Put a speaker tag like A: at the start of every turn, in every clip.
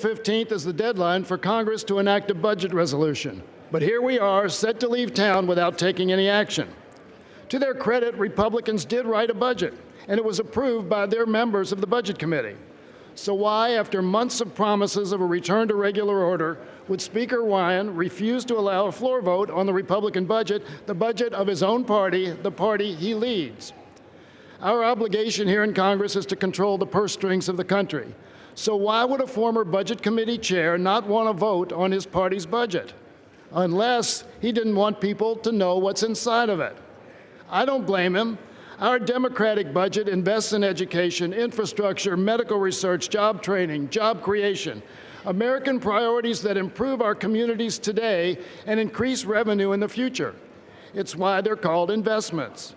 A: 15th is the deadline for Congress to enact a budget resolution. But here we are, set to leave town without taking any action. To their credit, Republicans did write a budget, and it was approved by their members of the Budget Committee. So why, after months of promises of a return to regular order, would Speaker Ryan refuse to allow a floor vote on the Republican budget, the budget of his own party, the party he leads? Our obligation here in Congress is to control the purse strings of the country. So why would a former Budget Committee chair not want to vote on his party's budget? Unless he didn't want people to know what's inside of it. I don't blame him. Our Democratic budget invests in education, infrastructure, medical research, job training, job creation, American priorities that improve our communities today and increase revenue in the future. It's why they're called investments.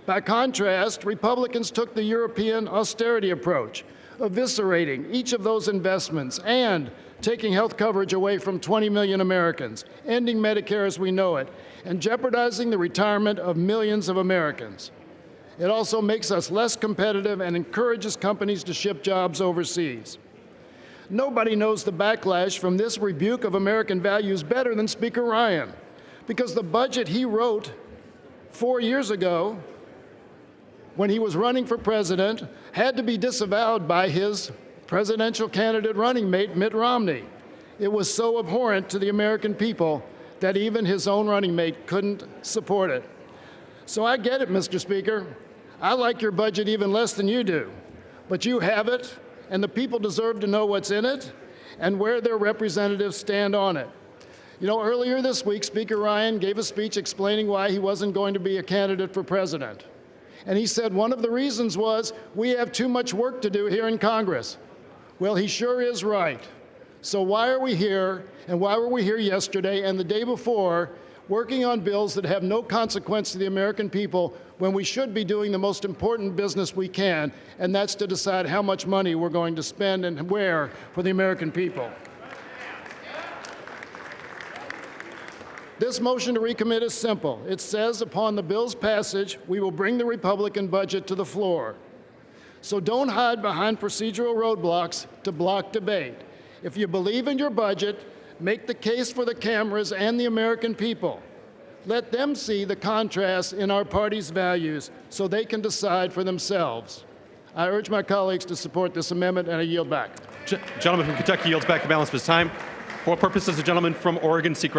A: By contrast, Republicans took the European austerity approach, eviscerating each of those investments and taking health coverage away from 20 million Americans, ending Medicare as we know it, and jeopardizing the retirement of millions of Americans. It also makes us less competitive and encourages companies to ship jobs overseas. Nobody knows the backlash from this rebuke of American values better than Speaker Ryan, because the budget he wrote 4 years ago when he was running for president had to be disavowed by his presidential candidate running mate, Mitt Romney. It was so abhorrent to the American people that even his own running mate couldn't support it. So I get it, Mr. Speaker. I like your budget even less than you do. But you have it, and the people deserve to know what's in it and where their representatives stand on it. You know, earlier this week, Speaker Ryan gave a speech explaining why he wasn't going to be a candidate for president. And he said one of the reasons was, we have too much work to do here in Congress. Well, he sure is right. So why are we here, and why were we here yesterday and the day before, working on bills that have no consequence to the American people when we should be doing the most important business we can, and that's to decide how much money we're going to spend and where for the American people? This motion to recommit is simple. It says upon the bill's passage, we will bring the Republican budget to the floor. So don't hide behind procedural roadblocks to block debate. If you believe in your budget, make the case for the cameras and the American people. Let them see the contrast in our party's values so they can decide for themselves. I urge my colleagues to support this amendment, and I yield back.
B: Gentleman from Kentucky yields back the balance of his time. For what purpose does the gentleman from Oregon seek